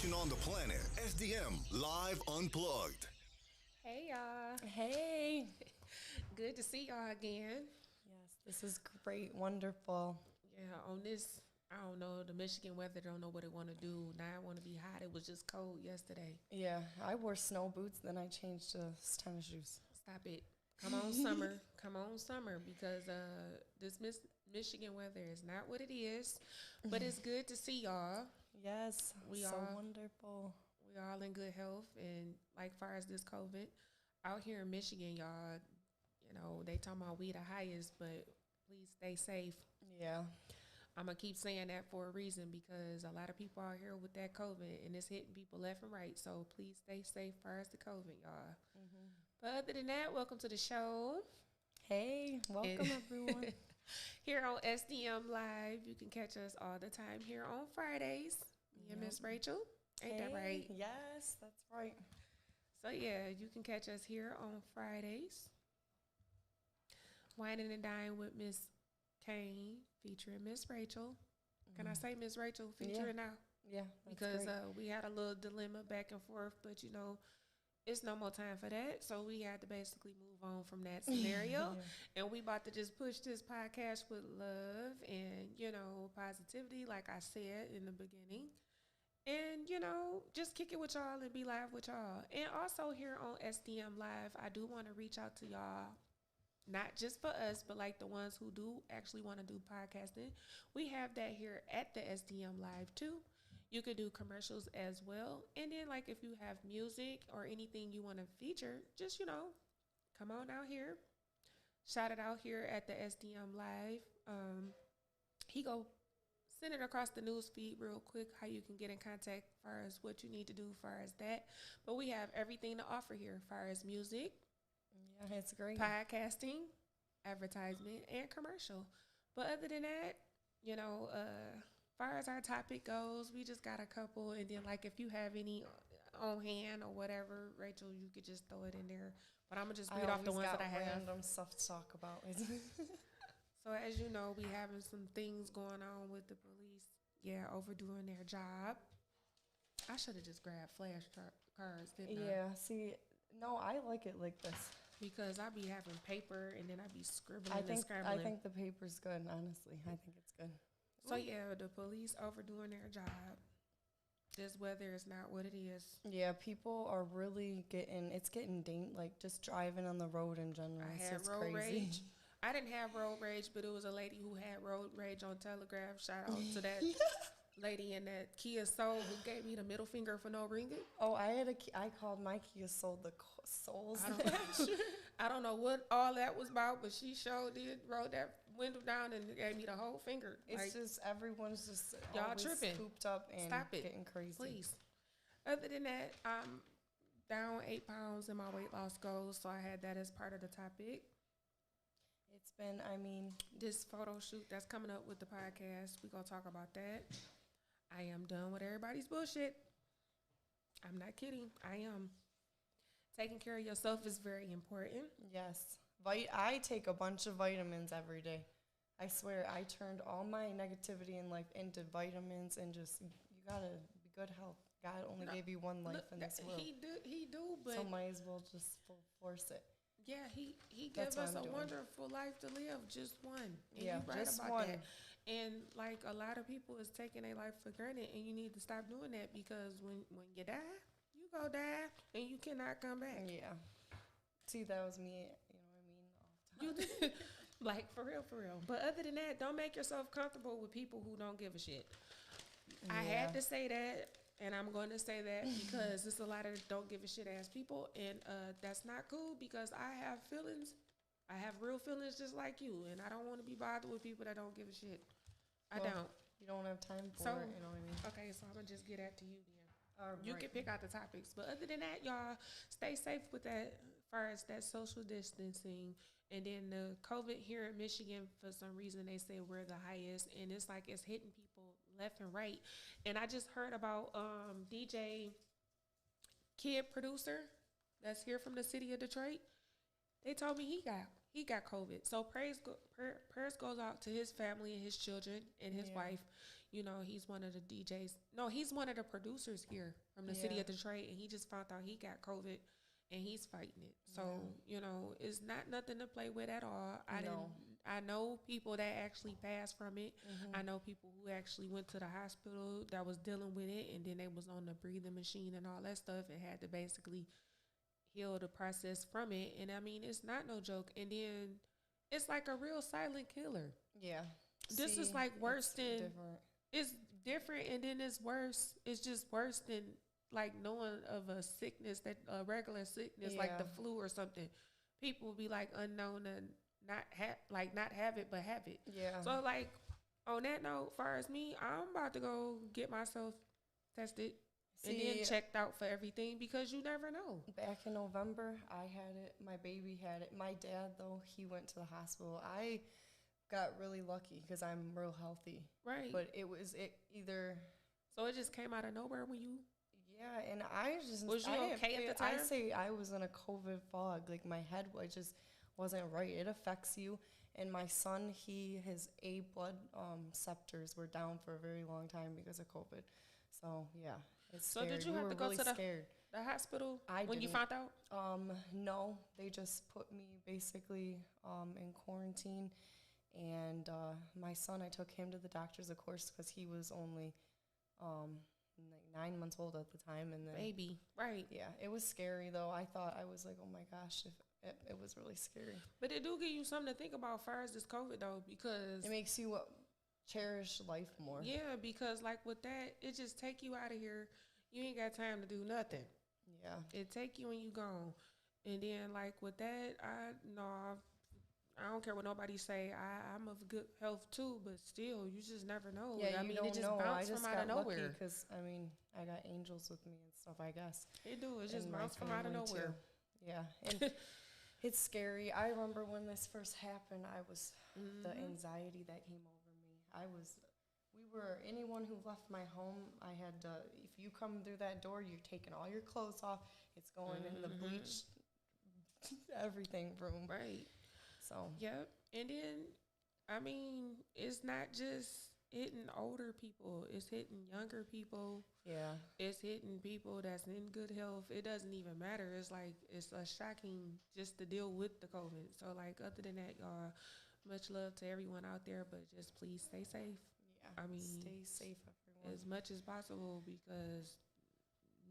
station on the planet. SDM Live Unplugged. Hey y'all. Hey. Good to see y'all again. Yes, this is great. Wonderful. Yeah, on this, I don't know, the Michigan weather don't know what it want to do. Now I want to be hot. It was just cold yesterday. Yeah, I wore snow boots, then I changed to tennis shoes. Stop it. Come on, summer. Come on, summer, because this Michigan weather is not what it is. But it's good to see y'all. Yes, We so are wonderful. We all in good health, and like far as this COVID, out here in Michigan, y'all, you know, they talking about we the highest, but please stay safe. Yeah. I'm going to keep saying that for a reason because a lot of people out here with that COVID, and it's hitting people left and right. So please stay safe far as the COVID, y'all. Mm-hmm. But other than that, welcome to the show. Hey, welcome everyone. Here on SDM Live, you can catch us all the time here on Fridays. Me and Miss Rachel. Ain't that right? Yes, that's right. So, yeah, you can catch us here on Fridays. Wine and Dine with Miss Kaine featuring Miss Rachel. Can I say Miss Rachel featuring now? Yeah, because we had a little dilemma back and forth, but, you know, it's no more time for that. So we had to basically move on from that scenario. And we about to just push this podcast with love and, you know, positivity, like I said in the beginning. And, you know, just kick it with y'all and be live with y'all. And also here on SDM Live, I do want to reach out to y'all, not just for us, but like the ones who do actually want to do podcasting. We have that here at the SDM Live too. You could do commercials as well. And then like if you have music or anything you want to feature, just, you know, come on out here. Shout it out here at the SDM Live. He go send it across the news feed real quick how you can get in contact as far as what you need to do as far as that. But we have everything to offer here as far as music. Yeah, it's great. Podcasting, advertisement, and commercial. But other than that, you know, as far as our topic goes, we just got a couple. And then, like, if you have any on hand or whatever, Rachel, you could just throw it in there. But I'm going to just read off the ones that I have. Random stuff to talk about. So, as you know, we having some things going on with the police. Yeah, overdoing their job. I should have just grabbed flashcards, didn't I? Yeah, see, no, I like it like this. Because I be having paper and then I be scribbling and scrambling. I think the paper's good, honestly. I think it's good. So, yeah, the police overdoing their job. This weather is not what it is. Yeah, people are really getting like just driving on the road in general. I It's had just road crazy. rage. I didn't have road rage, but it was a lady who had road rage on Telegraph. Shout out to that lady in that Kia Soul who gave me the middle finger for no reason. Oh, I called my Kia Soul the Souls. I don't know what all that was about, but she sure did roll that window down and gave me the whole finger. It's like, just everyone's just y'all always tripping. cooped up and Stop it, getting crazy. please. Other than that, I'm down 8 pounds in my weight loss goals, so I had that as part of the topic. It's been, I mean, This photo shoot that's coming up with the podcast, we're going to talk about that. I am done with everybody's bullshit. I'm not kidding. I am. Taking care of yourself is very important. yes. I take a bunch of vitamins every day. I swear, I turned all my negativity in life into vitamins and just, you got to be good health. God only gave you one life in this world. He do, but So might as well just full force it. yeah, he That's gave us what I'm a doing. wonderful life to live, just one. And Yeah, you right just about one. that. And like a lot of people is taking their life for granted, and you need to stop doing that because when you die, you go die, and you cannot come back. Yeah. See, that was me, you know what I mean? All the time. You like for real. But other than that, don't make yourself comfortable with people who don't give a shit. I had to say that. And I'm going to say that because there's a lot of don't give a shit ass people. And that's not cool because I have feelings. I have real feelings just like you. And I don't want to be bothered with people that don't give a shit. I don't. You don't have time for So, it, you know what I mean? okay, so I'm going to just get that to you then. You Right. can pick out the topics. But other than that, y'all, stay safe with that as far as that social distancing. And then the COVID here in Michigan, for some reason, they say we're the highest. And it's like it's hitting people left and right. And I just heard about DJ Kid Producer that's here from the city of Detroit. They told me he got COVID. So prayers goes out to his family and his children and his wife. You know, he's one of the DJs. No, he's one of the producers here from the city of Detroit, and he just found out he got COVID, and he's fighting it. So, you know, it's not nothing to play with at all. I know people that actually passed from it. I know people who actually went to the hospital that was dealing with it, and then they was on the breathing machine and all that stuff, and had to basically heal the process from it. And I mean, it's not no joke. And then it's like a real silent killer. Yeah. This is like worse than different. It's different, and then it's worse. It's just worse than like knowing of a sickness, that a regular sickness like the flu or something. People will be like unknown and not have it but have it. Yeah. So like on that note, far as me, I'm about to go get myself tested and then checked out for everything, because you never know. Back in November, I had it. My baby had it. My dad, though, he went to the hospital. I got really lucky because I'm real healthy. Right. But it either. So it just came out of nowhere when you. Yeah, and I just was you okay at the time? I say I was in a COVID fog. Like my head just wasn't right. It affects you. And my son, his A blood receptors were down for a very long time because of COVID. So yeah. So did you have to go to the hospital when you found out? No, they just put me basically in quarantine, and my son, I took him to the doctors, of course, because he was only like 9 months old at the time, and then baby, right? Yeah, it was scary though. I thought, I was like, oh my gosh, it was really scary. But it do give you something to think about as far as this COVID though, because it makes you cherish life more. Yeah, because like with that, it just take you out of here. You ain't got time to do nothing. Yeah. It take you and you gone. And then like with that, I don't care what nobody say. I'm of good health too, but still, you just never know. Yeah, I mean, it just bounced from out of nowhere. Because I mean, I got angels with me and stuff, I guess. It do. It just bounced from out of nowhere. Too. Yeah, and it's scary. I remember when this first happened, I was the anxiety that came over me. Anyone who left my home, I had to, if you come through that door, you're taking all your clothes off. It's going in the bleach, everything room. Right. So. Yep. And then, I mean, it's not just hitting older people. It's hitting younger people. Yeah. It's hitting people that's in good health. It doesn't even matter. It's like, it's a shocking just to deal with the COVID. So, like, other than that, y'all, much love to everyone out there, but just please stay safe. I mean, stay safe, everyone. As much as possible, because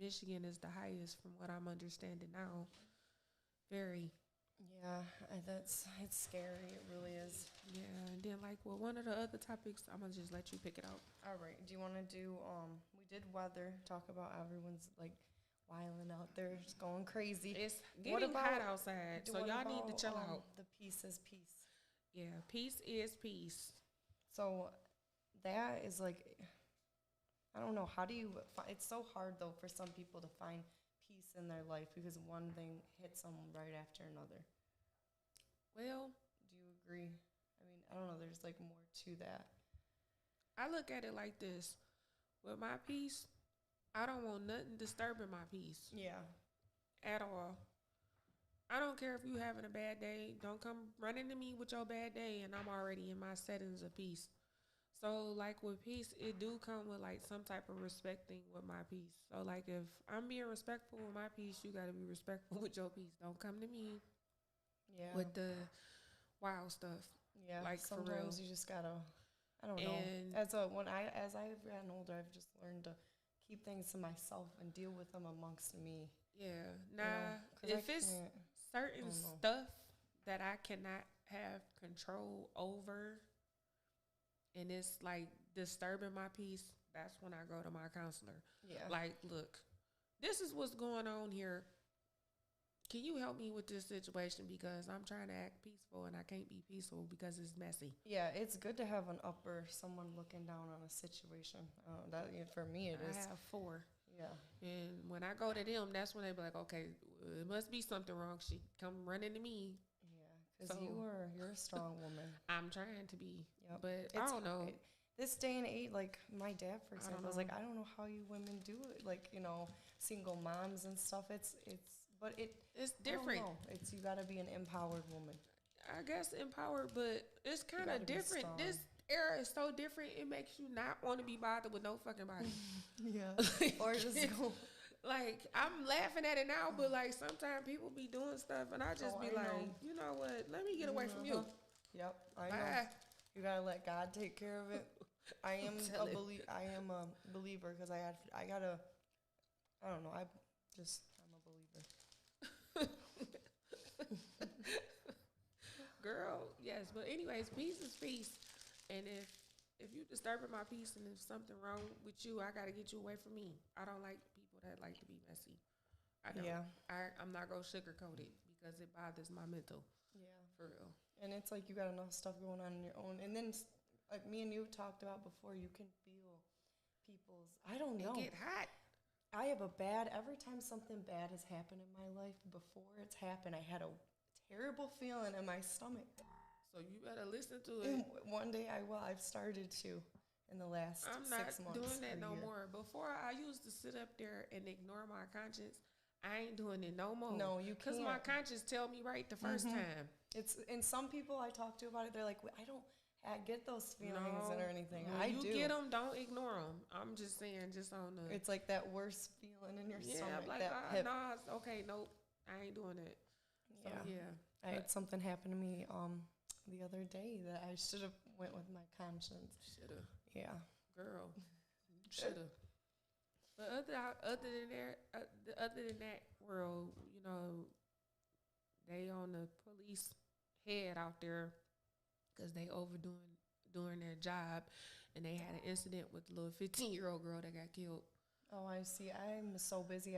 Michigan is the highest from what I'm understanding now. Very. Yeah, it's scary. It really is. Yeah, and then like one of the other topics, I'm gonna just let you pick it out. All right. Do you want to do? We did weather. Talk about everyone's like wilding out there, just going crazy. It's getting hot outside, so y'all need to chill out. The peace is peace. Yeah, peace is peace. So. That is like, I don't know, how do you, it's so hard though for some people to find peace in their life because one thing hits them right after another. Well, do you agree? I mean, I don't know, there's like more to that. I look at it like this. With my peace, I don't want nothing disturbing my peace. Yeah. At all. I don't care if you having a bad day. Don't come running to me with your bad day, and I'm already in my settings of peace. So, like, with peace, it do come with, like, some type of respecting with my peace. So, like, if I'm being respectful with my peace, you got to be respectful with your peace. Don't come to me with the wild stuff. Yeah, like, sometimes for real. You just got to, I don't know. As I've gotten older, I've just learned to keep things to myself and deal with them amongst me. Yeah. Nah, if it's certain stuff that I cannot have control over, and it's like disturbing my peace, that's when I go to my counselor. Yeah. Like, look, this is what's going on here. Can you help me with this situation, because I'm trying to act peaceful and I can't be peaceful because it's messy. Yeah, it's good to have an upper, someone looking down on a situation. For me it is. I have 4. Yeah. And when I go to them, that's when they be like, okay, it must be something wrong. She come running to me. Because you're a strong woman. I'm trying to be. Yep. But I don't know. This day and age, like my dad, for example, was like, I don't know how you women do it. Like, single moms and stuff. It's different. It's you got to be an empowered woman. I guess empowered, but it's kind of different. era is so different. It makes you not want to be bothered with no fucking body. Yeah. Or just go. Like, I'm laughing at it now, but like sometimes people be doing stuff, and I just be like, you know what? Let me get away from you. Yep, I know. Bye. You gotta let God take care of it. I am a believer because I gotta. I don't know. I'm a believer. Girl, yes, but anyways, peace is peace, and if you disturbing my peace and if something wrong with you, I gotta get you away from me. I don't like people that like to be messy. I don't. Yeah. I'm not gonna sugarcoat it because it bothers my mental. Yeah, for real. And it's like you got enough stuff going on in your own, and then like me and you talked about before, you can feel people's. I don't know. It get hot. I have every time something bad has happened in my life, before it's happened, I had a terrible feeling in my stomach. So you better listen to it. And one day I will. I've started to in the last 6 months. I'm not doing that no more. Before I used to sit up there and ignore my conscience. I ain't doing it no more. No, you can't. Because my conscience tell me right the first time. And some people I talk to about it, they're like, I don't get those feelings or anything. When I you do. Get them, don't ignore them. I'm just saying, just on the. It's like that worst feeling in your stomach. Like, that hip. nah, okay, nope, I ain't doing it. So, yeah. I had something happen to me the other day that I should have went with my conscience. Should have. Yeah. Girl. Should have. But other than that world, you know, they on the police head out there because they doing their job, and they had an incident with the little 15-year-old girl that got killed. Oh, I see. I'm so busy.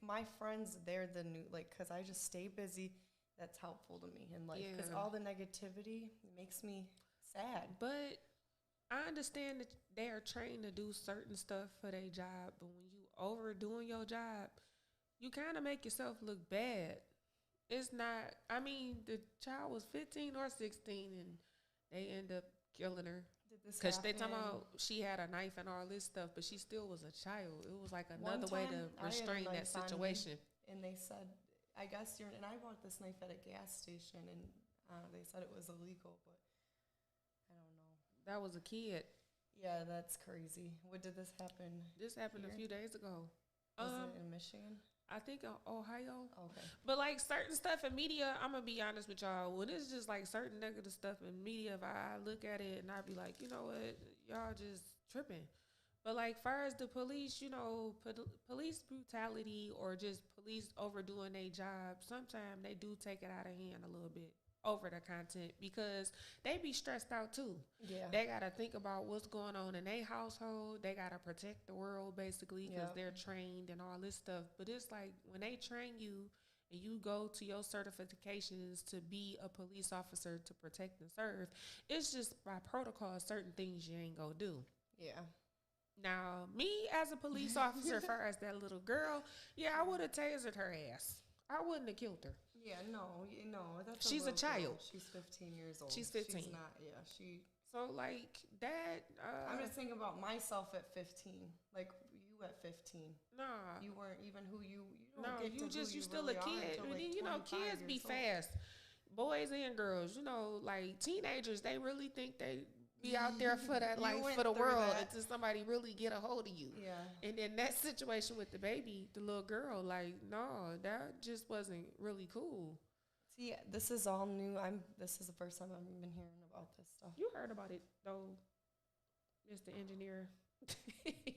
My friends, they're the new, like, because I just stay busy. That's helpful to me in life because all the negativity makes me sad. But I understand that they are trained to do certain stuff for their job, but when you overdoing your job, you kind of make yourself look bad. It's not, I mean, the child was 15 or 16, and they end up killing her. Because they talking about she had a knife and all this stuff, but she still was a child. It was like another way to restrain that situation. And they said, I guess and I bought this knife at a gas station, and they said it was illegal, but I don't know. That was a kid. Yeah, that's crazy. What did this happen? This happened a few days ago. Was it in Michigan? I think Ohio. Okay. But like certain stuff in media, I'm gonna be honest with y'all. When it's just like certain negative stuff in media, if I look at it and I be like, you know what, y'all just tripping. But like far as the police, you know, police brutality or just police overdoing their job, sometimes they do take it out of hand a little bit over the content because they be stressed out too. Yeah. They got to think about what's going on in their household. They got to protect the world basically because they're trained and all this stuff. But it's like when they train you and you go to your certifications to be a police officer to protect and serve, it's just by protocol certain things you ain't gonna do. Yeah. Now, me as a police officer, as far as that little girl, I would have tasered her ass. I wouldn't have killed her. Yeah, no, that's she's a child. Girl. She's 15 years old. She's 15. She's not, So, like, that... I'm just thinking about myself at 15. Like, you at 15. Nah. You weren't even who you you still really a kid. Until, And like, then, you know, kids be fast. Boys and girls, you know, like, teenagers, they really think they be out there for that, like, for the world until somebody really get a hold of you. Yeah. And then that situation with the baby, the little girl, like, no, that just wasn't really cool. See, this is all new. This is the first time I've been hearing about this stuff. You heard about it, though, Mr. Engineer.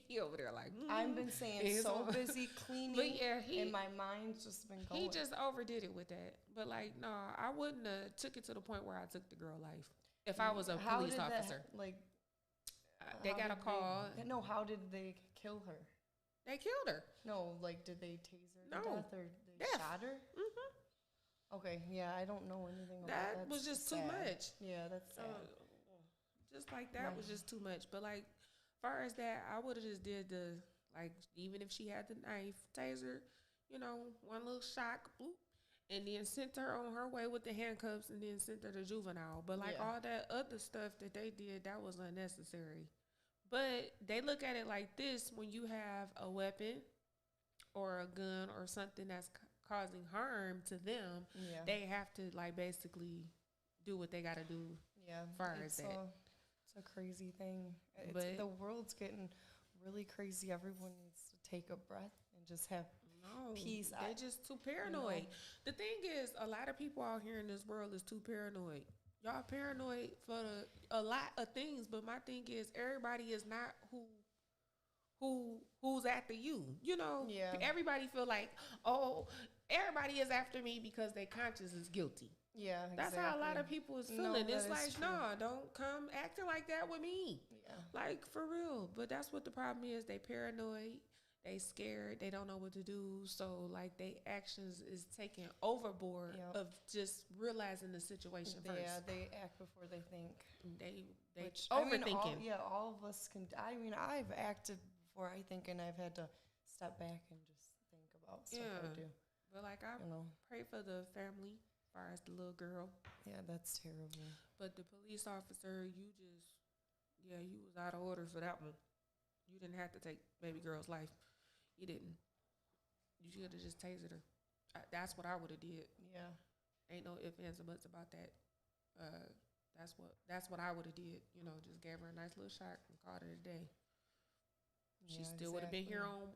He over there like, I've been saying so busy cleaning, but yeah, and my mind's just been going. He just overdid it with that. But, like, no, I wouldn't have took it to the point where I took the girl life. If I was a police officer. They got a call. How did they kill her? They killed her. No, like, did they tase her to death or they shot her? Mm-hmm. Okay, yeah, I don't know anything about that. That was just too much. Yeah, that's sad. Just like that was just too much. But, like, far as that, I would have just did even if she had the knife, taser, you know, one little shock, bloop. And then sent her on her way with the handcuffs and then sent her to juvenile. But, like, all that other stuff that they did, that was unnecessary. But they look at it like this. When you have a weapon or a gun or something that's causing harm to them, they have to, like, basically do what they got to do Yeah, far as that. It's a crazy thing. But The world's getting really crazy. Everyone needs to take a breath and just have peace. They're just too paranoid. The thing is, a lot of people out here in this world is too paranoid. Y'all paranoid for a lot of things, but my thing is, everybody is not who's after you. You know, everybody feel like, oh, everybody is after me because their conscience is guilty. Yeah, exactly. That's how a lot of people is feeling. It's like, nah, don't come acting like that with me. Yeah. Like, for real. But that's what the problem is. They paranoid. They scared. They don't know what to do. So, like, they actions is taken overboard of just realizing the situation first. Yeah, they act before they think. They overthinking. All of us can. I mean, I've acted before I think, and I've had to step back and just think about stuff I do. But, like, I pray for the family as far as the little girl. Yeah, that's terrible. But the police officer, you was out of order for that one. You didn't have to take baby girl's life. You didn't. You should have just tasered her. That's what I would have did. Yeah. Ain't no ifs, ands, or buts about that. That's what I would have did. You know, just gave her a nice little shot and called it a day. She still would have been here on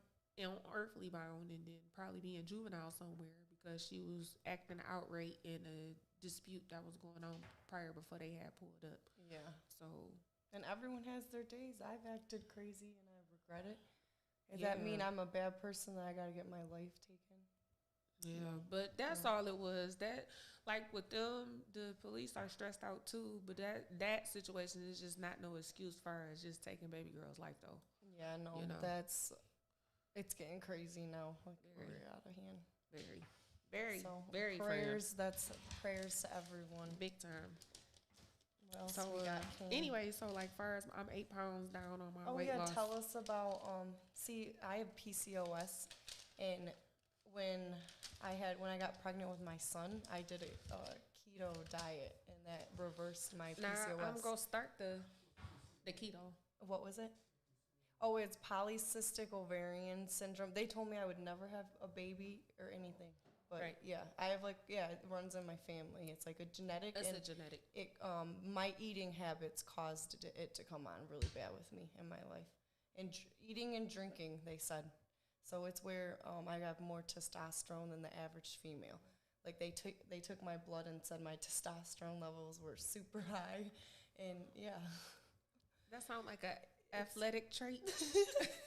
earthly bound and then probably be in juvenile somewhere because she was acting outright in a dispute that was going on prior before they had pulled up. Yeah. So. And everyone has their days. I've acted crazy and I regret it. Does that mean I'm a bad person that I got to get my life taken? Yeah, but that's all it was. That, like, with them, the police are stressed out too, but that situation is just not no excuse for as just taking baby girl's life, though. Yeah, no, it's getting crazy now. Like, we're out of hand. Very prayers, prayers to everyone. Big time. What else so, we got? Anyway, so like far as I'm 8 pounds down on my weight loss. Tell us about I have PCOS, and when I got pregnant with my son, I did a keto diet, and that reversed my PCOS. I'm gonna start the keto. What was it? Oh, it's polycystic ovarian syndrome. They told me I would never have a baby or anything. But I have it runs in my family. It's like a genetic. It's a genetic. It my eating habits caused it to come on really bad with me in my life, and eating and drinking. They said, so it's where I have more testosterone than the average female. Like they took my blood and said my testosterone levels were super high, and that sounds like a athletic trait.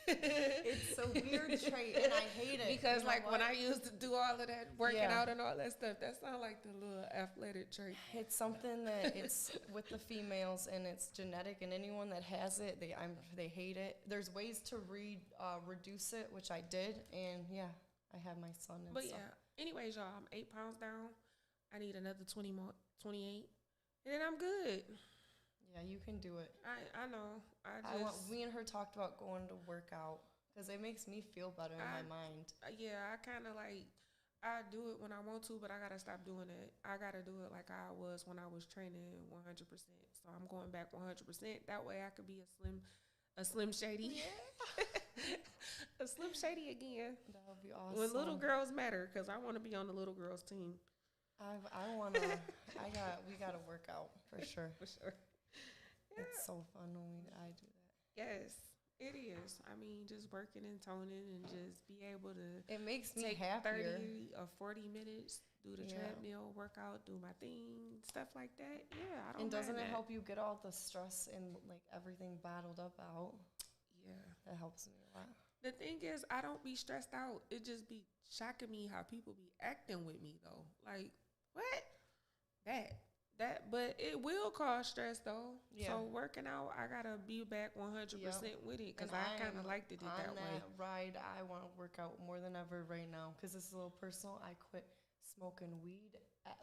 It's a weird trait, and I hate it because when I used to do all of that working out and all that stuff, that sounds like the little athletic trait. It's something that it's with the females, and it's genetic, and anyone that has it, they hate it. There's ways to reduce it, which I did, and I have my son. And but anyways, y'all, I'm 8 pounds down. I need another 28, and then I'm good. Yeah, you can do it. I know. Me and her talked about going to work out because it makes me feel better in my mind. I kind of I do it when I want to, but I got to stop doing it. I got to do it like I was when I was training 100%. So I'm going back 100%. That way I could be a Slim Shady. Yeah. A Slim Shady again. That would be awesome. When little girls matter, because I want to be on the little girls team. We got to work out for sure. For sure. Yeah. It's so fun when I do that. Yes, it is. I mean, just working and toning and just be able to. It makes me take happier. 30 or 40 minutes, do the treadmill, work out, do my thing, stuff like that. Yeah, I don't. And doesn't it that. help you get all the stress and like everything bottled up out? Yeah, that helps me a lot. The thing is, I don't be stressed out. It just be shocking me how people be acting with me though. Like what? But it will cause stress though. Yeah. So working out, I gotta be back 100% with it because I kind of liked it that way. On that ride, I want to work out more than ever right now because this is a little personal. I quit smoking weed.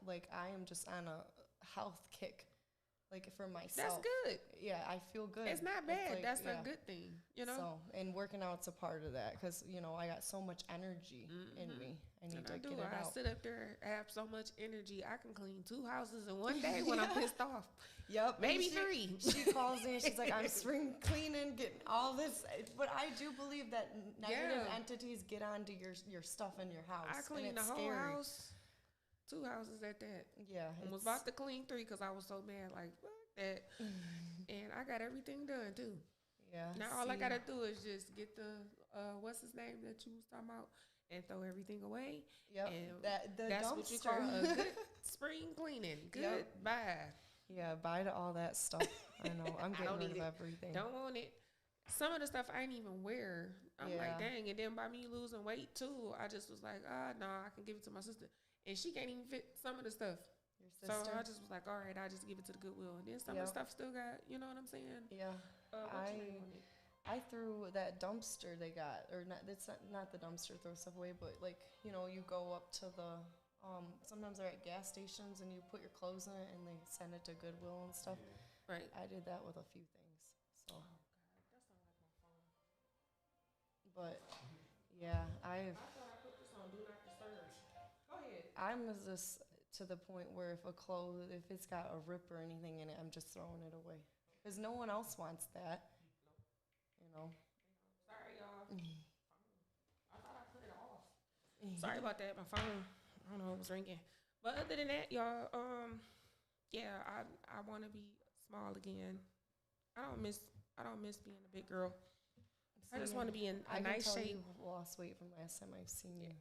I am just on a health kick. For myself. That's good. Yeah, I feel good. It's not bad. That's a good thing, you know? So, and working out's a part of that because, I got so much energy in me. I need to get it out. I sit up there, I have so much energy. I can clean 2 houses in one day when I'm pissed off. Yep. Maybe 3. She calls me and she's like, I'm spring cleaning, getting all this. But I do believe that negative entities get onto your stuff in your house. I cleaned the whole house. 2 houses at that. Yeah. I was about to clean 3 because I was so mad. Like, fuck that. And I got everything done too. Yeah. Now all I gotta do is just get the what's his name that you was talking about and throw everything away. Yep. And That's dumpster. What you call a good spring cleaning. Goodbye. Yeah, bye to all that stuff. I know. I'm getting rid of everything. Don't want it. Some of the stuff I didn't even wear. I'm like, dang. And then by me losing weight too, I just was like, no, I can give it to my sister. And she can't even fit some of the stuff. Your sister? So I just was like, all right, I'll just give it to the Goodwill. And then some of the stuff still got, you know what I'm saying? Yeah. I threw that dumpster they got, or not. It's not the dumpster throw stuff away, but like, you know, you go up to the sometimes they're at gas stations and you put your clothes in it and they send it to Goodwill and stuff. Right. I did that with a few things. So. Oh God, that's not like my phone. But yeah, I thought I put this on Do Not Disturb. Go ahead. I'm just to the point where if it's got a rip or anything in it, I'm just throwing it away because no one else wants that. You know. Sorry, y'all. I thought I put it off. Sorry about that. My phone. I don't know, it was ringing. But other than that, y'all, yeah, I want to be small again. I don't miss being a big girl. I just want to be in a nice shape. You lost weight from last time I've seen you.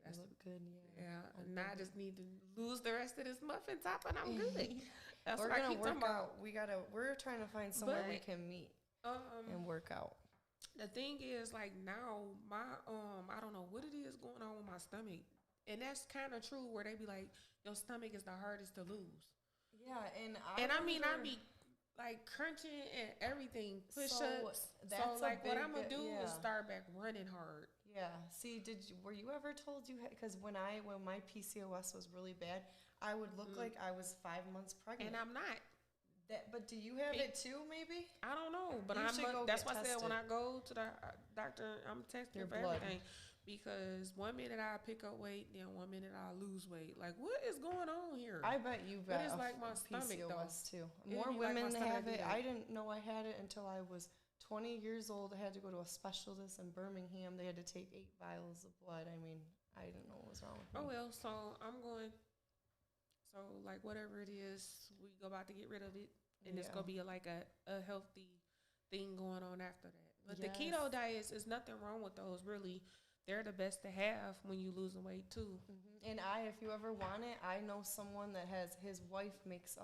That's you look good, yeah. And now I just need to lose the rest of this muffin top, and I'm good. That's we're what I gonna keep work talking out. about. We're trying to find somewhere we can meet and work out. The thing is, like now, my I don't know what it is going on with my stomach. And that's kind of true where they be like, your stomach is the hardest to lose. Yeah, and I mean, I be like crunching and everything, push-ups. So like what I'm going to do is start back running hard. Yeah. See, were you ever told you had, because when my PCOS was really bad, I would look like I was 5 months pregnant. And I'm not. But do you have it too, maybe? I don't know, but that's why I said when I go to the doctor, I'm testing for everything. Because 1 minute I pick up weight, then 1 minute I lose weight. Like, what is going on here? I bet you've got like my stomach, PCOS too. More women have it. I didn't know I had it until I was 20 years old. I had to go to a specialist in Birmingham. They had to take 8 vials of blood. I mean, I didn't know what was wrong with me. Oh, well, so I'm going. So, like, whatever it is, we go about to get rid of it. And it's going to be like a healthy thing going on after that. But the keto diets, is nothing wrong with those, really. They're the best to have when you losing weight too. And if you ever want it, I know someone that his wife makes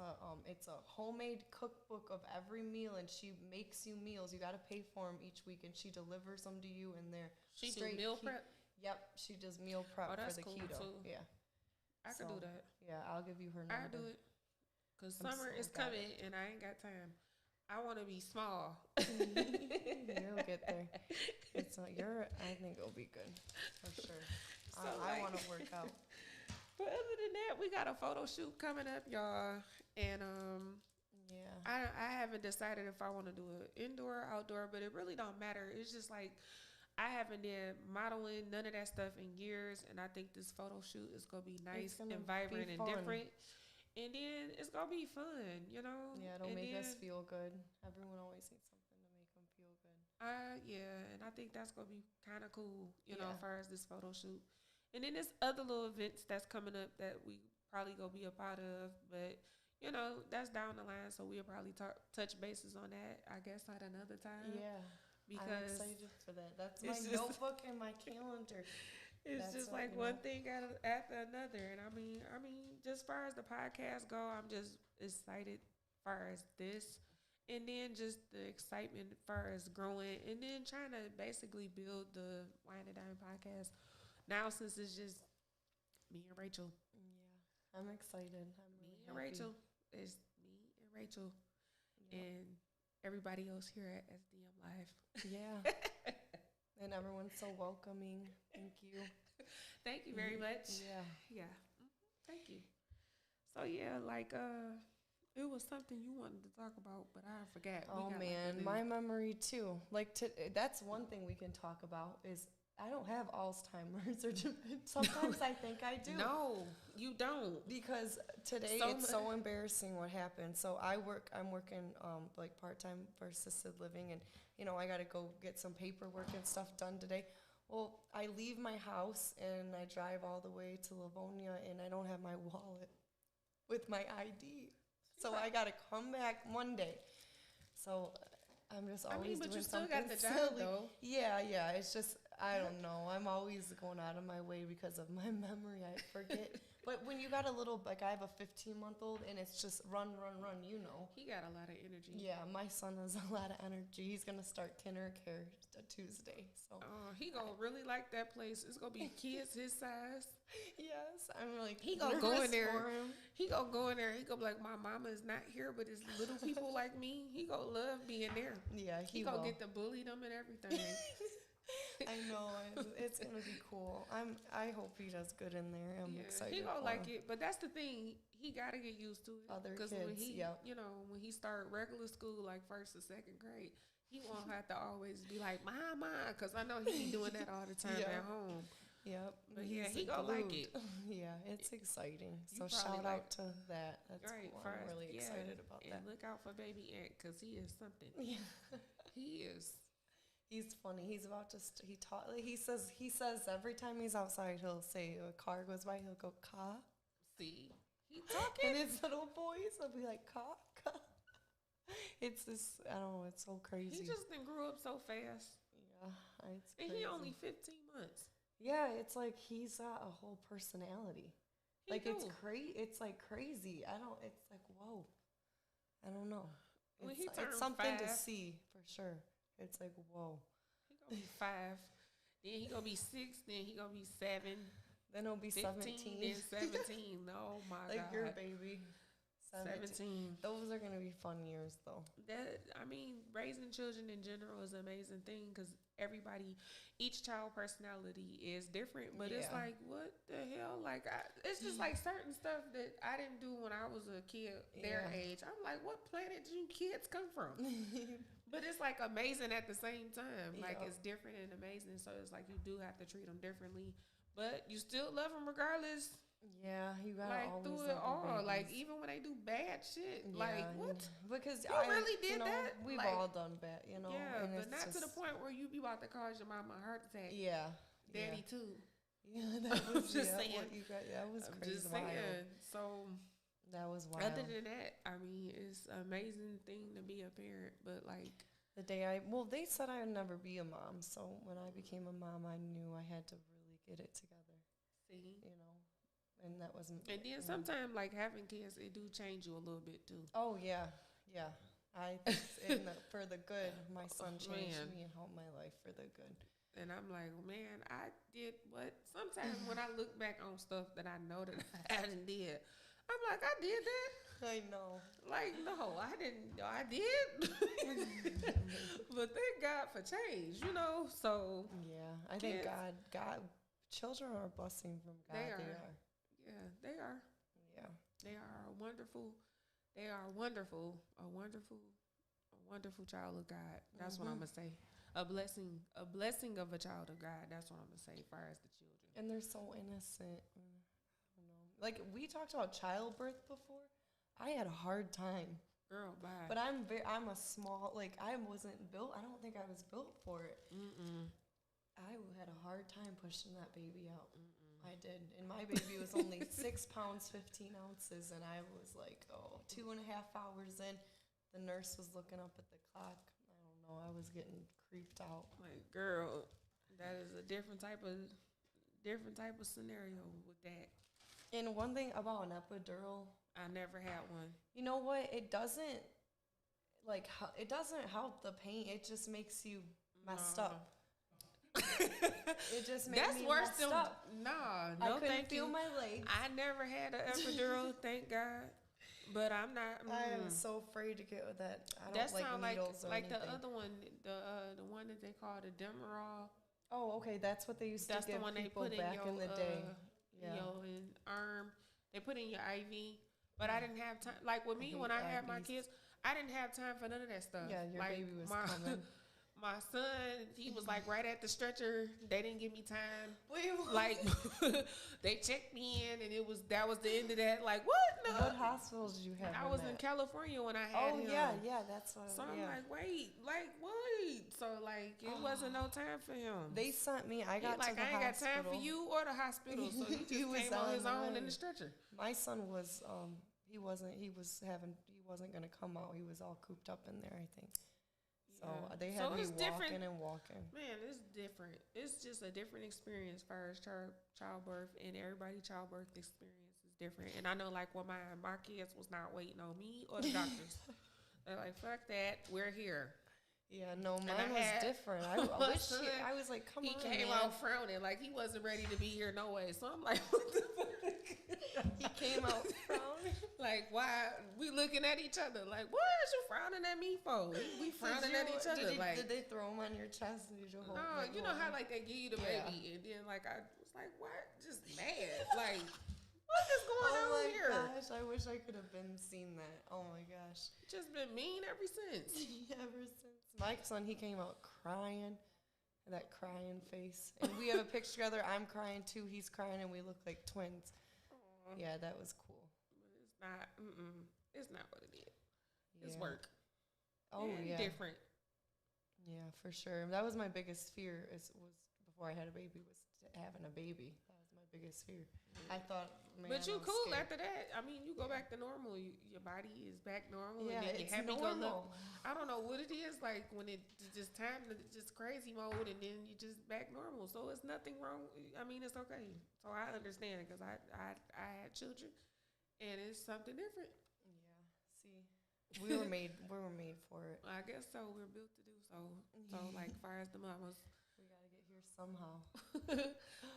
it's a homemade cookbook of every meal, and she makes you meals. You got to pay for them each week, and she delivers them to you. And they're she do meal prep. Yep, she does meal prep for the cool keto. Too. Yeah, I could do that. Yeah, I'll give you her number. I do it because summer is coming, and I ain't got time. I want to be small. You'll get there. I think it'll be good for sure. So I want to work out. But other than that, we got a photo shoot coming up, y'all, and I haven't decided if I want to do it indoor or outdoor, but it really don't matter. It's just like I haven't did modeling, none of that stuff in years, and I think this photo shoot is gonna be nice and vibrant and different. And then it's going to be fun, you know? Yeah, it'll make us feel good. Everyone always needs something to make them feel good. Yeah, and I think that's going to be kind of cool, you know, as far as this photo shoot. And then there's other little events that's coming up that we probably going to be a part of. But, you know, that's down the line, so we'll probably touch bases on that, I guess, at another time. Yeah, because I'm excited for that. That's my notebook and my calendar. It's just like one thing after another. And I mean, just as far as the podcast go, I'm just excited as far as this. And then just the excitement as far as growing. And then trying to basically build the Wine and Dine podcast. Now, since it's just me and Rachel. Yeah, I'm excited. I'm really and Rachel. It's me and Rachel. Yep. And everybody else here at SDM Live. Yeah. And everyone's so welcoming. Thank you. Thank you very much. Yeah. Thank you. So yeah, like it was something you wanted to talk about, but I forgot. Oh man, my memory too. Like that's one thing we can talk about is I don't have Alzheimer's or sometimes I think I do. No, you don't. Because today it's so embarrassing what happened. So I'm working like part-time for assisted living, and you know, I got to go get some paperwork and stuff done today. Well, I leave my house and I drive all the way to Livonia, and I don't have my wallet with my ID. So I got to come back Monday. So I'm just always but doing you still something got the job, silly. though. Yeah. It's just, I don't know. I'm always going out of my way because of my memory. I forget. But when you got a little, like I have a 15-month-old and it's just run, you know. He got a lot of energy. Yeah, my son has a lot of energy. He's going to start kindergarten Tuesday. So he going to really like that place. It's going to be kids his size. yes, I'm like, He going to go in there. He going to go in there. He going to be like, my mama is not here, but it's little people like me. He going to love being there. Yeah, he going to get to bully them and everything. I know it's gonna be cool. I hope he does good in there. I'm excited. He gonna like it, but that's the thing. He gotta get used to it. Other kids, when he, you know, when he start regular school, like 1st or 2nd grade, he won't have to always be like mama, because I know he be doing that all the time at home. Yep. But he gonna like it. Yeah, it's exciting. So shout out to that. That's great. Cool. I'm really excited about that. And look out for baby Ant, because he is something. Yeah. He is. He's funny. He's about to. He says every time he's outside, he'll say a car goes by, he'll go "ka." See, he talking. And his little voice will be like "ka, ka." It's this. I don't know. It's so crazy. He just grew up so fast. Yeah, it's crazy. And he only 15 months. Yeah, it's like he's got a whole personality. It's crazy. It's like whoa. I don't know. It's something 5, to see for sure. It's like, whoa. He gonna be 5. Then he gonna be 6. Then he gonna be 7. Then he'll be 15, 17. Then 17. Oh my God. Like your baby. 17. Those are gonna be fun years, though. Raising children in general is an amazing thing because each child personality is different. But it's like, what the hell? Like, it's just like certain stuff that I didn't do when I was a kid, their age. I'm like, what planet do you kids come from? But it's like amazing at the same time. Like, it's different and amazing. So it's like you do have to treat them differently, but you still love them regardless. Yeah, you gotta like always through it all. Like even when they do bad shit, like what? Because you really did that. We've all done bad, you know. Yeah, but not to the point where you be about to cause your mama a heart attack. Yeah, Daddy too. Yeah, that was just saying. That was crazy. Just saying. So that was wild. Other than that, I mean, it's an amazing thing to be a parent. But like the day they said I would never be a mom. So when I became a mom, I knew I had to really get it together. See, you know. And that wasn't. And then sometimes, like having kids, it do change you a little bit too. Oh yeah. I for the good. My son changed me and helped my life for the good. And I'm like, man, I did what? Sometimes when I look back on stuff that I know that I hadn't did, I'm like, I did that. I know. Like, no, I didn't. I did. But thank God for change, you know. So yeah, I think God, children are a blessing from God. They are. Yeah, they are. Yeah. They are a wonderful child of God. That's what I'm going to say. A blessing of a child of God. That's what I'm going to say as far as the children. And they're so innocent. I don't know. Like, we talked about childbirth before. I had a hard time. Girl, bye. But I'm a small, like, I wasn't built. I don't think I was built for it. I had a hard time pushing that baby out. I did. And my baby was only 6 pounds, 15 ounces. And I was like, 2.5 hours in. The nurse was looking up at the clock. I don't know. I was getting creeped out. Like, girl, that is a different type of scenario with that. And one thing about an epidural, I never had one. You know what? It doesn't help the pain. It just makes you messed up. It just makes me messed up. Nah, I no, couldn't thank feel you. my legs. I never had an epidural, thank God. But I'm not. I am so afraid to get with that. I don't like needles or anything. The other one, the one that they call the Demerol. Oh, okay, that's what they used to give the one people they put back in the day. Your arm. They put in your IV. But I didn't have time. Like with me, when I had my kids, I didn't have time for none of that stuff. Yeah, your baby was coming. My son, he was like right at the stretcher. They didn't give me time. Wait, what? Like they checked me in, and that was the end of that. Like what? No. What hospitals did you have? I was in California when I had him. Oh yeah, that's what. So I'm like, wait. So like it wasn't no time for him. They sent me. I got to the hospital. I ain't got time for you or the hospital. So he just came on his own in the stretcher. My son was he wasn't gonna come out. He was all cooped up in there, I think. So they had me walking and walking. Man, it's different. It's just a different experience as far as childbirth, and everybody's childbirth experience is different. And I know, like, when my kids was not waiting on me or the doctors. They're like, fuck that, we're here. Yeah, no, mine was different. I was like, come on, he came out frowning, like he wasn't ready to be here no way. So I'm like, what the fuck? He came out frowning. Like, why? We looking at each other. Like, what is you frowning at me for? We frowning at each other. Did they throw him on your chest? And did you hold? No, you know how like they give you the baby, and then like I was like, what? Just mad. Like, what is going on here? Oh my gosh, I wish I could have seen that. Oh my gosh. Just been mean ever since. Ever since. My son, he came out crying, that crying face. And we have a picture together. I'm crying too. He's crying, and we look like twins. Aww. Yeah, that was cool. But it's not. It's not what it is. Yeah. It's work. Oh yeah. Different. Yeah, for sure. That was my biggest fear. Was before I had a baby was having a baby. That was my biggest fear. I thought, man, but you cool scared. after that. I mean, you go back to normal. Your body is back normal. Yeah, and then it's happy normal. I don't know what it is like when it's just time to just crazy mode, and then you just back normal. So it's nothing wrong. I mean, it's okay. So I understand it because I had children, and it's something different. Yeah. See, we were made for it. I guess so. We're built to do so. So like, far as the mamas. Here somehow.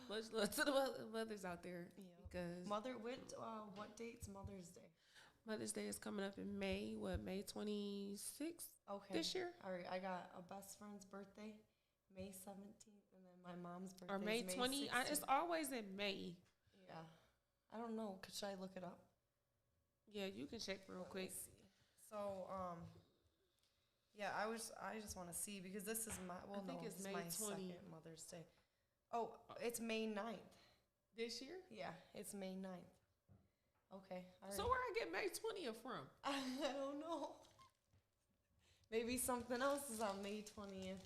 Much love to the mothers out there. Yeah. Because what date's Mother's Day? Mother's Day is coming up in May. What, May 26th? Okay. This year? All right. I got a best friend's birthday, May 17th, and then my mom's birthday. Or May 20th. It's always in May. Yeah. I don't know. Should I look it up? Yeah, you can check real quick. So, yeah, I just want to see because this is my it's May my 20th. second Mother's Day. Oh, it's May 9th. This year? Yeah, it's May 9th. Okay. All right. So where I get May 20th from? I don't know. Maybe something else is on May 20th.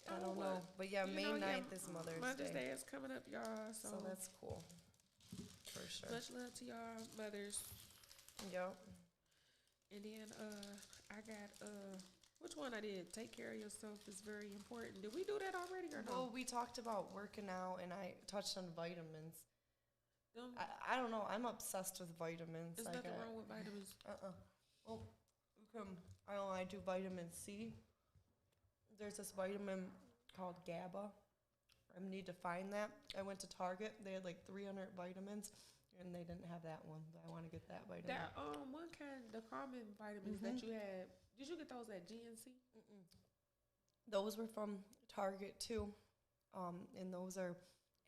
I don't know. But yeah, May 9th is Mother's Day is coming up, y'all. So that's cool. For sure. Much love to y'all mothers. Yep. And then I got which one I did? Take care of yourself is very important. Did we do that already or no? Well, we talked about working out, and I touched on vitamins. I don't know. I'm obsessed with vitamins. There's nothing wrong with vitamins. Well, I do vitamin C. There's this vitamin called GABA. I need to find that. I went to Target. They had like 300 vitamins. And they didn't have that one. I want to get that vitamin. That one kind, the common vitamins that you had. Did you get those at GNC? Those were from Target too, and those are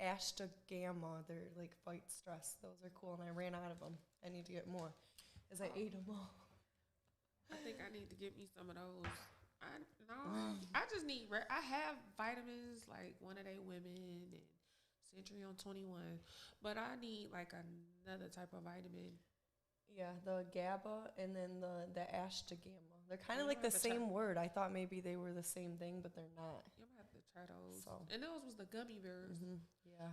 ashwagandha. They're like fight stress. Those are cool, and I ran out of them. I need to get more, as I ate them all. I think I need to get me some of those. I just need. I have vitamins like One A Day Women and Century on 21, but I need like another type of vitamin. Yeah, the GABA and then the ashwagandha. They're kind of like the same word. I thought maybe they were the same thing, but they're not. You might have to try those. So. And those was the gummy bears. Yeah,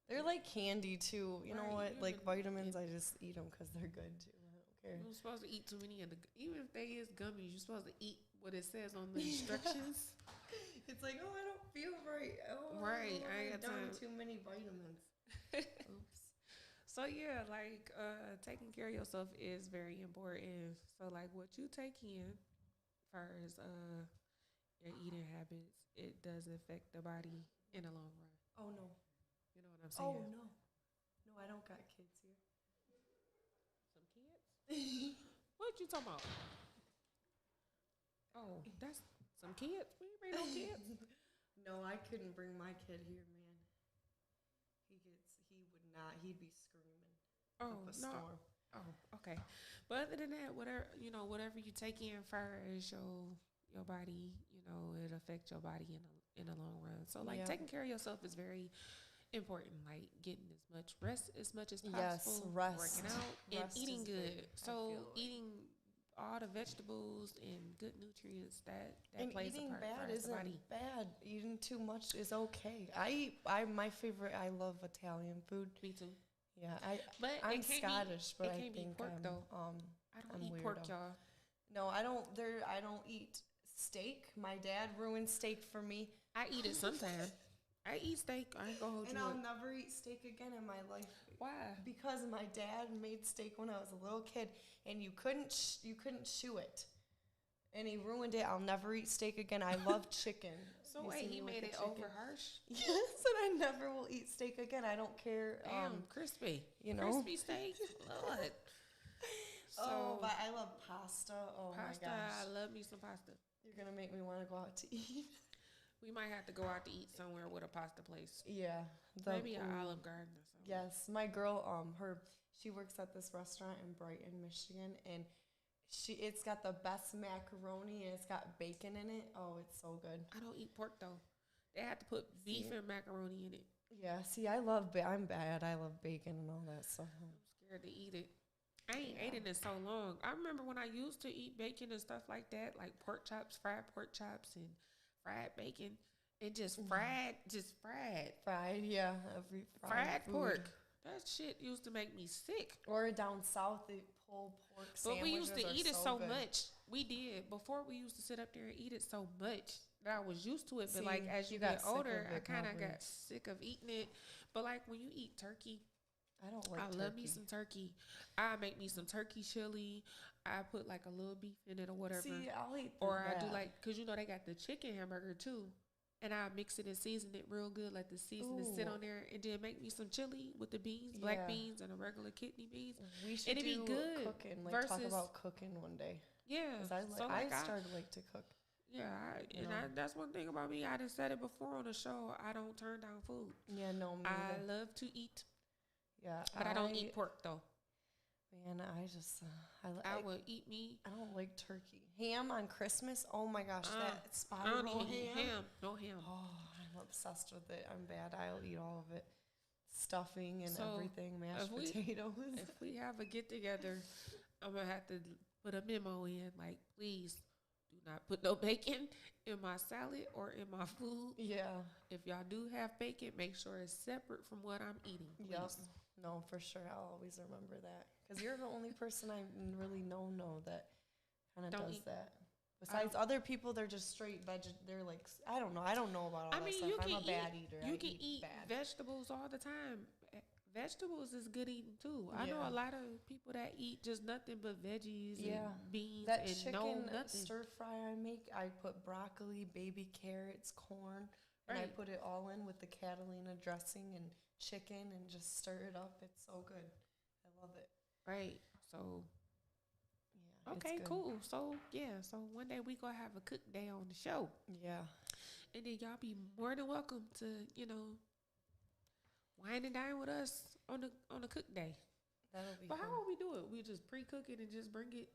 they're like candy too. You know what? Like vitamins, I just eat them because they're good too. I don't care. You're supposed to eat too many of the. Even if they is gummies, you're supposed to eat what it says on the instructions. It's like, I don't feel right. Right, I got done too many vitamins. Oops. So yeah, like taking care of yourself is very important. So like what you take in, as far as your eating habits, it does affect the body in the long run. Oh no, you know what I'm saying? Oh no, I don't got kids here. Some kids? What you talking about? Oh, that's some kids. We ain't bring no kids. No, I couldn't bring my kid here, man. He would not. He'd be screaming. Oh, up a storm. Oh, okay. But other than that, whatever you take in first, your body, it affects your body in the long run. So like taking care of yourself is very important. Like getting as much rest as much as possible. Yes, rest. Working out and eating good. Big, so eating all the vegetables and good nutrients that and plays eating a part bad for the body. Isn't bad. Eating too much is okay. My favorite. I love Italian food. Me too. Yeah, But I'm it can't Scottish, but it I can't be think pork I'm, though. I don't I'm eat weirdo. pork, y'all. No, I don't. I don't eat steak. My dad ruined steak for me, I eat it sometime. I eat steak. I ain't gonna hold and you I'll up. never eat steak again in my life. Why? Because my dad made steak when I was a little kid, and you couldn't chew it, and he ruined it. I'll never eat steak again. I love chicken. So You wait, see he me with made the it chicken? over harsh. Yes, and I never will eat steak again. I don't care. Damn, crispy. you know? Crispy steak. Lord. So Oh, but I love pasta. Oh pasta. my gosh, I love me some pasta. you're gonna make me want to go out to eat. We might have to go out to eat somewhere with a pasta place. Yeah, Maybe an Olive Garden or something. Yes, my girl, she works at this restaurant in Brighton, Michigan, and it's got the best macaroni and it's got bacon in it. Oh, it's so good. I don't eat pork though. They have to put beef and macaroni in it. Yeah, see, I'm bad. I love bacon and all that stuff. I'm scared to eat it. I ain't ate it in so long. I remember when I used to eat bacon and stuff like that, like pork chops, fried pork chops, and fried bacon, and just fried. Fried, yeah, every Fried food. pork. That shit used to make me sick. Or down south, they pull pork But we used to eat it so good. much. We did. Before we used to sit up there and eat it so much that I was used to it. But See, like as you you got get sick of older, I it kind of probably. got sick of eating it. But like when you eat turkey, I don't like I turkey. love me some turkey. I make me some turkey chili. I put like a little beef in it or whatever. See, I'll eat Or I that. do like, cause you know they got the chicken hamburger too, and I mix it and season it real good, let the seasoning sit Ooh. on there, and then make me some chili with the beans, black Yeah. beans, and a regular kidney beans. We should it'd be do good cooking, like talk versus- about cooking one day. Yeah, 'Cause I so like started like to cook. and that's one thing about me. I done said it before on the show. I don't turn down food. Yeah, no, me I neither. love to eat, Yeah, but I don't eat pork though. Man, I just I would eat me. I don't like turkey. Ham on Christmas. Oh my gosh, that I spiral don't even eat ham. ham. No ham. Oh, I'm obsessed with it. I'm bad. I'll eat all of it. Stuffing and So, everything, mashed if we- potatoes. If we have a get together, I'm gonna have to put a memo in, like, please do not put no bacon in my salad or in my food. Yeah. If y'all do have bacon, make sure it's separate from what I'm eating. Please. Yep. No, for sure. I'll always remember that because you're the only person I really know that kind of Don't does eat- that. Besides other people, they're just straight veg. They're like, I don't know. I don't know about all that stuff. I'm a bad eater. You I can eat eat bad. vegetables all the time. Vegetables is good eating too. I know Yeah. a lot of people that eat just nothing but veggies Yeah. and beans That and chicken no nothing. stir fry I make, I put broccoli, baby carrots, corn, and I Right. put it all in with the Catalina dressing and chicken and just stir it up. It's so good. I love it. Right. So Yeah. okay, it's good. cool. So yeah, so one day we gonna have a cook day on the show. Yeah. And then y'all be more than welcome to, wine and dine with us on the cook day. That'll be But fun. how will we do it? We just pre-cook it and just bring it.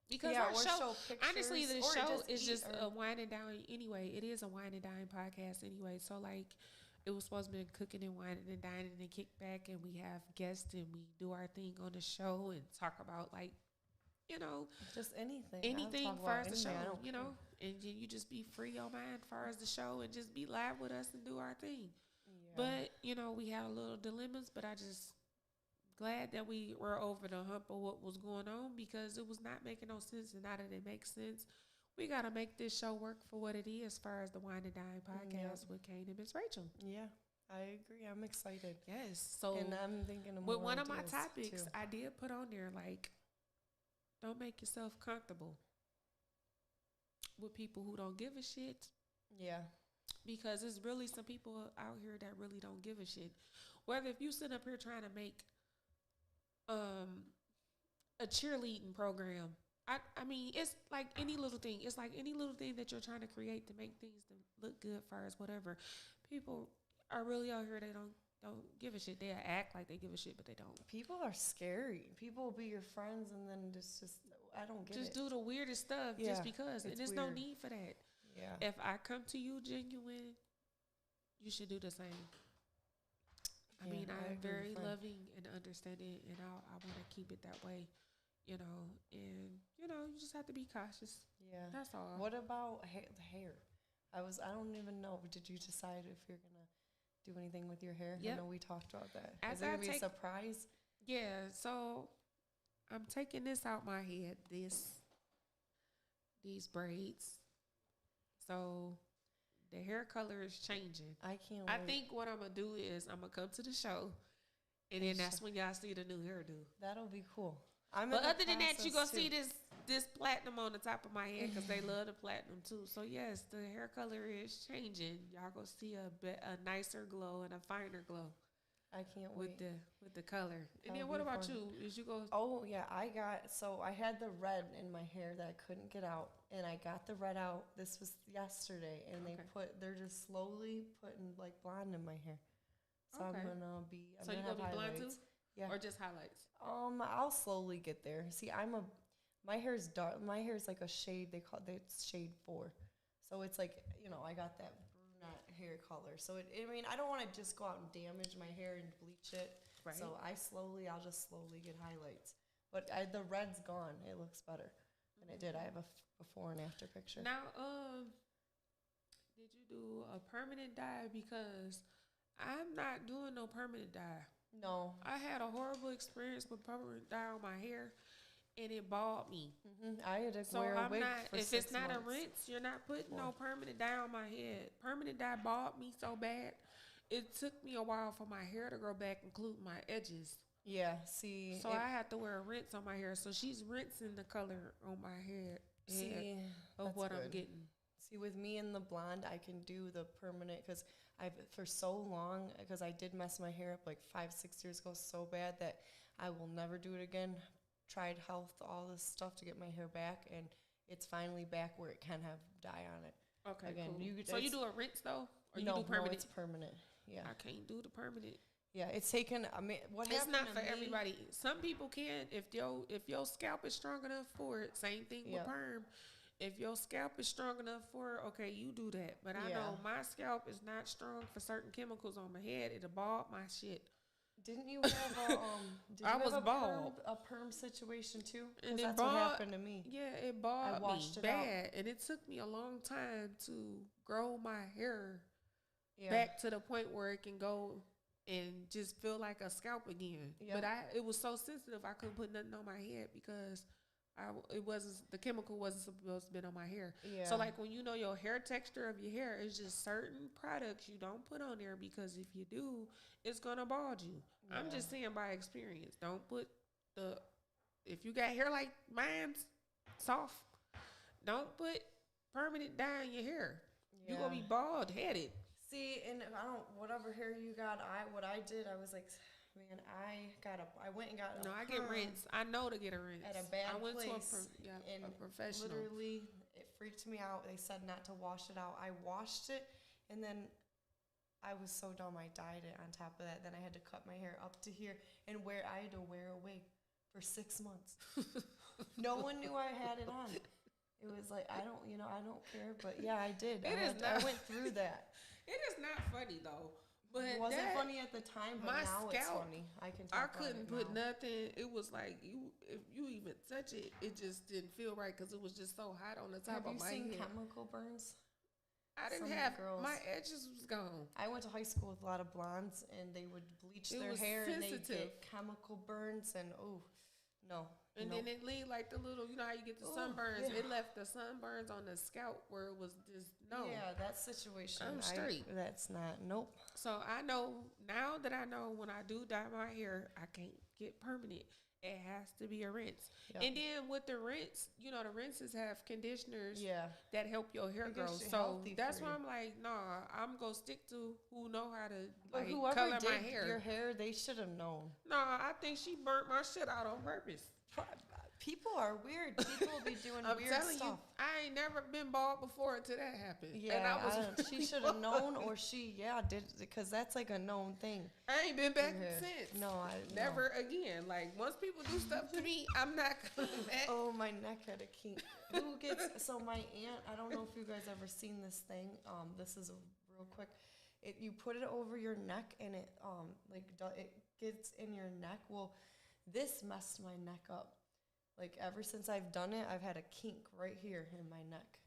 Because Yeah, our or show, show honestly, the pictures, or show just is eat, just or- a wine and dine anyway. It is a wine and dine podcast anyway. So like, it was supposed to be cooking and wining and dining and kick back, and we have guests and we do our thing on the show and talk about like, Just anything. I'll anything talk far about as the anything. I show, don't care. and you just be free your mind far as the show and just be live with us and do our thing. Yeah. But we had a little dilemmas, but I just glad that we were over the hump of what was going on because it was not making no sense. And now that it makes sense, we got to make this show work for what it is as far as the Wine and Dine podcast with Kaine and Miss Rachel. Yeah, I agree. I'm excited. Yes. So And I'm thinking of with more one of my ideas, topics, too. I did put on there like, don't make yourself comfortable with people who don't give a shit. Yeah. Because there's really some people out here that really don't give a shit. Whether if you sit up here trying to make a cheerleading program, I mean, it's like any little thing. It's like any little thing that you're trying to create to make things to look good for us, whatever. People are really out here, they don't give a shit. They act like they give a shit, but they don't. People are scary. People will be your friends and then just I don't get Just it. do the weirdest stuff Yeah, just because. And it's there's no weird. need for that. Yeah. If I come to you genuine, you should do the same. I Yeah, mean, I I'm agree very with that. loving and understanding, and I want to keep it that way, and, you just have to be cautious. Yeah. That's all. What about the hair? I don't even know. Did you decide if you're gonna do anything with your hair? Yep. I know we talked about that. Is After it I gonna be a take- surprise? Yeah, so I'm taking this out my head, these braids. So the hair color is changing. I can't I wait. think what I'm gonna do is I'm gonna come to the show, and then that's when y'all see the new hairdo. That'll be cool. I'm But in the other than that, you gonna process, see too. this platinum on the top of my head because they love the platinum too. So yes, the hair color is changing. Y'all gonna see a nicer glow and a finer glow I can't wait. with the color. And That'll then what be about fun. you? Is you go? Oh yeah, I had the red in my hair that I couldn't get out, and I got the red out. This was yesterday, and they're just slowly putting like blonde in my hair. So Okay. I'm gonna be. So you have gonna be blonde too? highlights. Yeah. Or just highlights? I'll slowly get there. See, my hair's dark. My hair's like a shade. It's shade 4, so it's like I got that brunette hair color. So I don't want to just go out and damage my hair and bleach it. Right. So I'll just slowly get highlights. But the red's gone. It looks better than it did. I have a before and after picture. Now, did you do a permanent dye? Because I'm not doing no permanent dye. No. I had a horrible experience with permanent dye on my hair, and it bald me. I had to So wear a I'm wig not. for If 6 it's not months. a rinse, you're not putting no permanent dye on my head. Permanent dye bald me so bad, it took me a while for my hair to grow back, including my edges. Yeah. See. So I had to wear a rinse on my hair. So she's rinsing the color on my head. Of that's what I'm good. getting. See, with me and the blonde, I can do the permanent because for so long, because I did mess my hair up like 5-6 years ago so bad that I will never do it again. Tried health, all this stuff to get my hair back, and it's finally back where it can have dye on it. Okay, Again, cool. So you do a rinse though, or no, you do permanent? No, it's permanent. Yeah, I can't do the permanent. yeah. It's taken. What It's happened not to for me- everybody. Some people can if your scalp is strong enough for it. Same thing with Yep. perm. If your scalp is strong enough for it, okay, you do that. But I Yeah. know my scalp is not strong for certain chemicals on my head. It'll bald my shit. Didn't you have a did you I have was a bald. a perm situation too? And Because it that's what bald- happened to me. Yeah, it bald washed me it out. bad, and it took me a long time to grow my hair Yeah. back to the point where it can go and just feel like a scalp again. Yep. But it was so sensitive I couldn't put nothing on my head because the chemical wasn't supposed to be on my hair. Yeah. So like when you know your hair texture of your hair, it's just certain products you don't put on there because if you do, it's gonna bald you. I'm just saying by experience. Don't put if you got hair like mine's soft, don't put permanent dye in your hair. You're gonna be bald headed. See, and whatever hair you got, what I did, I was like, man, I went and got No, a I get perm rinsed. I know to get a rinse. at a bad I went place, to and a professional. literally, it freaked me out. They said not to wash it out. I washed it, and then I was so dumb. I dyed it on top of that. Then I had to cut my hair up to here, and I had to wear a wig for 6 months. No one knew I had it on. It was like, I don't care, but yeah, I did. I went through that. It is not funny though. But It wasn't funny at the time, but my now it's scalp, funny. I can. I talk about couldn't it put now. nothing. It was like if you even touch it, it just didn't feel right because it was just so hot on the top Have of you my seen head. chemical burns? I didn't some have girls- my edges was gone. I went to high school with a lot of blondes, and they would bleach It their was hair, and they sensitive. get chemical burns, and no. And nope. then it leave like the little, you know how you get the Ooh, sunburns. yeah. It left the sunburns on the scalp where it was just Yeah, that situation. I'm straight. That's not. Nope. So I know now that I know when I do dye my hair, I can't get permanent. It has to be a rinse. Yep. And then with the rinse, the rinses have conditioners Yeah. that help your hair It grow. gets you So healthy that's for why you. I'm like, nah, I'm going to stick to who know how to But like whoever color did my hair. your hair, they should have known. Nah, I think she burnt my shit out on purpose. People are weird. People be doing I'm weird telling stuff. you, I ain't never been bald before until that happened. Yeah, and I was she should have known, or she did, because that's like a known thing. I ain't been back Yeah. since. No, Never again. Like once people do stuff to me, I'm not coming back. Oh, my neck had a kink. Who gets? So my aunt. I don't know if you guys ever seen this thing. This is real quick. You put it over your neck, and it it gets in your neck. Well, this messed my neck up. Like ever since I've done it, I've had a kink right here in my neck.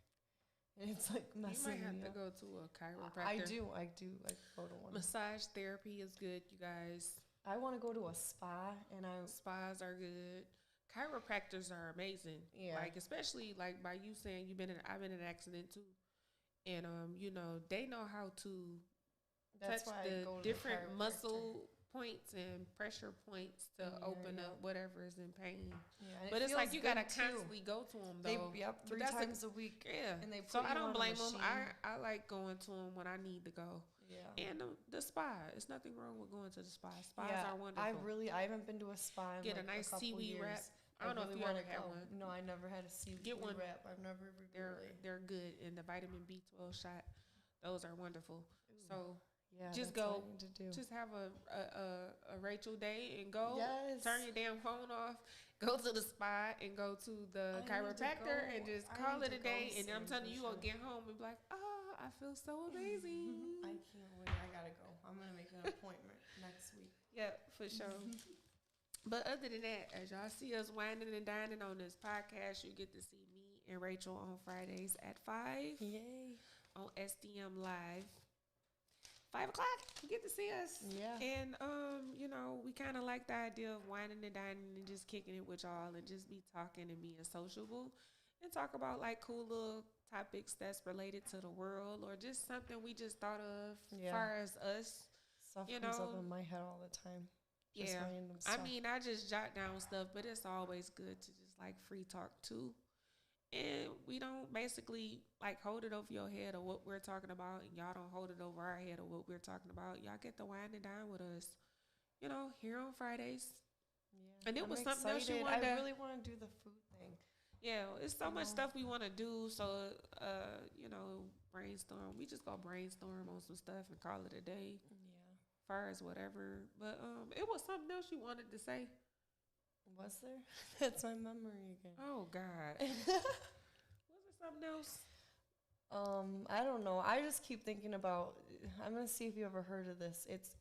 And it's like You messing might have me to up. go to a chiropractor. I do. I go to one. Massage therapy is good, you guys. I want to go to a spa, and Spas are good. Chiropractors are amazing. Yeah. Like, especially like by you saying I've been in an accident too. And you know, they know how to that's touch why I the go to different chiropractor. muscle points and pressure points to In your open area. up whatever is in pain. Yeah, and But it it's like feels you gotta good, too. constantly go to them They though. yep, But 3 that's times a week. yeah. And they So put I you don't on a blame them. machine. I like going to them when I need to go. Yeah. And the spa. It's nothing wrong with going to the spa. Spas Yeah, are wonderful. I haven't been to a spa in Get like a nice couple seaweed years. wrap. I don't know if you wanna ever had go. one. No, I never had a seaweed Get one. wrap. I've never They're good, and the vitamin B12 shot, those are wonderful. So yeah, just that's go, what I need to do. just have a Rachel day and go. Yes. Turn your damn phone off. Go to the spa and go to the I need to chiropractor go. and just I call need it to a day. go And I'm soon telling for you, you'll sure. get home and be like, oh, I feel so amazing. I can't wait. I gotta go. I'm gonna make an appointment next week. Yeah, for sure. But other than that, as y'all see us whining and dining on this podcast, you get to see me and Rachel on Fridays at 5 Yay! on SDM Live. 5 o'clock, you get to see us. Yeah. And, you know, we kind of like the idea of whining and dining and just kicking it with y'all and just be talking and being sociable and talk about like cool little topics that's related to the world or just something we just thought of as far as us. Stuff You comes up know, in my head all the time. Just yeah. random I stuff. mean, I just jot down stuff, but it's always good to just like free talk too. And we don't basically like hold it over your head or what we're talking about, and y'all don't hold it over our head or what we're talking about. Y'all get to wine and dine with us, you know, here on Fridays. Yeah. And it I'm was something else you excited. wanted I to. really want to do the food thing. Yeah, it's so much know. stuff we want to do. So, you know, brainstorm. We just go brainstorm on some stuff and call it a day. Yeah. Far as whatever. But it was something else you wanted to say. Was there? That's my memory again. Oh God. Was it something else? I don't know. I just keep thinking about. I'm gonna see if you ever heard of this. It's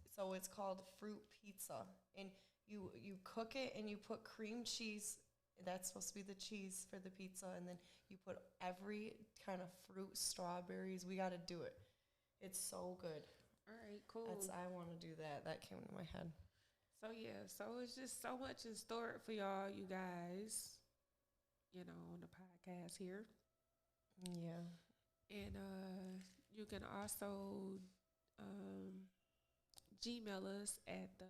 called fruit pizza, and you cook it and you put cream cheese. That's supposed to be the cheese for the pizza, and then you put every kind of fruit, strawberries. We got to do it. It's so good. All right, cool. I want to do that. That came into my head. So yeah, so it's just so much in store for y'all, you guys. You know, on the podcast here. Yeah. And you can also Gmail us at the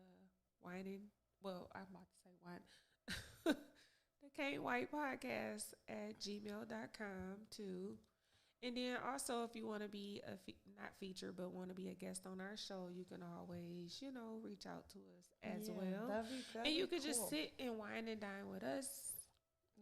whining. Well, I'm about to say wine. The Kaine White Podcast at gmail.com too. And then also, if you want to be not featured, but want to be a guest on our show, you can always, you know, reach out to us as well. That'd and you be could just cool. sit and wine and dine with us.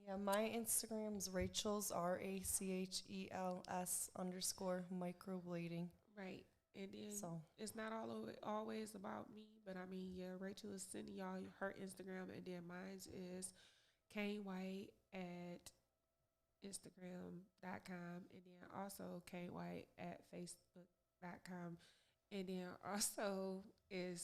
Yeah, my Instagram's Rachel's RACHELS _ microblading. Right. And then So it's not always about me, but I mean, yeah, Rachel is sending y'all her Instagram, and then mine's is Kaine White at Instagram.com, and then also Kaine White at Facebook.com, and then also you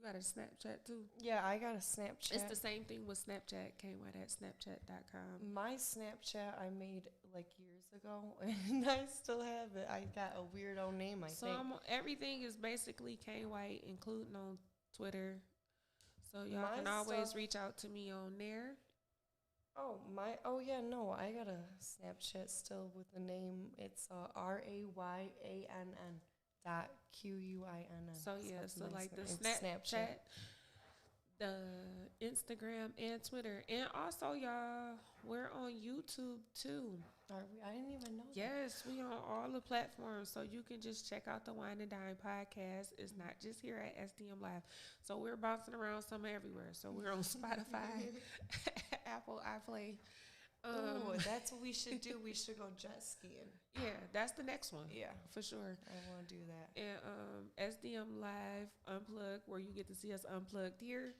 got a Snapchat too? yeah, I got a Snapchat. It's the same thing with Snapchat. Kaine White at Snapchat.com. My Snapchat I made like years ago, and I still have it. I got a weirdo name, I think. Everything is basically Kaine White, including on Twitter. So y'all My can always stuff- reach out to me on there. Oh yeah, no, I got a Snapchat still with the name. It's RAYANN.QUINN. So yeah, so my like the Snapchat. Snapchat, the Instagram, and Twitter, and also y'all, we're on YouTube too. Are we? I didn't even know. Yes, we on all the platforms, so you can just check out the Wine and Dine podcast. It's not just here at SDM Live, so we're bouncing around some everywhere. So we're on Spotify, Apple, iPlay. Oh, that's what we should do. We should go jet skiing. Yeah, that's the next one. Yeah, for sure. I want to do that. And SDM Live Unplugged, where you get to see us unplugged here.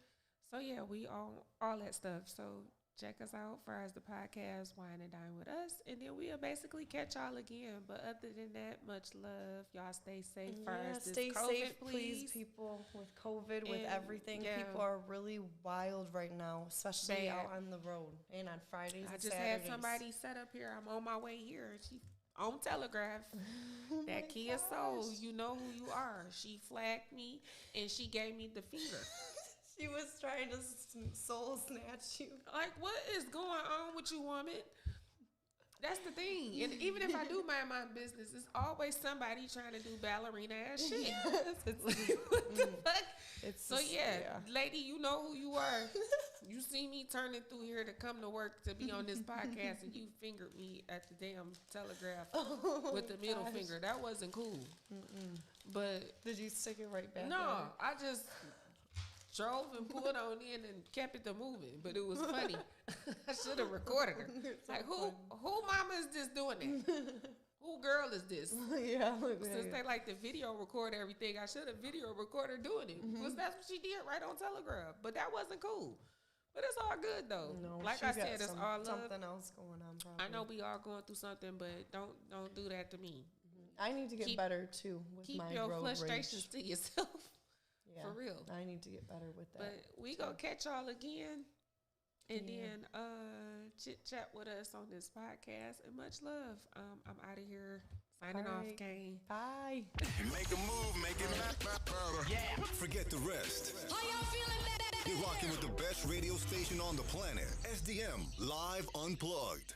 So yeah, we all that stuff. So check us out for as the podcast, Wine and Dine with us, and then we'll basically catch y'all again. But other than that, much love. Y'all stay safe. Yeah, stay COVID, safe, please, people. With COVID, with And, everything, yeah. people are really wild right now, especially Bad. out on the road and on Fridays I and just Saturdays. had somebody set up here. I'm on my way here. She on Telegraph. That Kia Soul, you know who you are. She flagged me and she gave me the finger. She was trying to soul snatch you. Like, what is going on with you, woman? That's the thing. And even if I do mind my business, it's always somebody trying to do ballerina ass shit. Yes, What the fuck? It's So just, lady, you know who you are. You see me turning through here to come to work to be on this podcast, and you fingered me at the damn Telegraph with the middle finger. That wasn't cool. But did you stick it right back? no, I just drove and pulled on in and kept it to moving. But it was funny. I should have recorded her. Like, who mama is this doing that? Who girl is this? Yeah, look, Since they like to video record everything, I should have video recorded her doing it. Because that's what she did right on Telegraph. But that wasn't cool. But it's all good though. No, like I said, it's all love. Something else going on. Probably. I know we all going through something, but don't do that to me. I need to get better too with keep my your road frustrations rage. to yourself. Yeah, for real. I need to get better with that. But we gonna catch y'all again, and then chit chat with us on this podcast. And much love. I'm out of here. Signing off, Kaine. Bye. Make a move, make it better. Yeah. Forget the rest. How y'all feeling that? You're rocking with the best radio station on the planet. SDM Live Unplugged.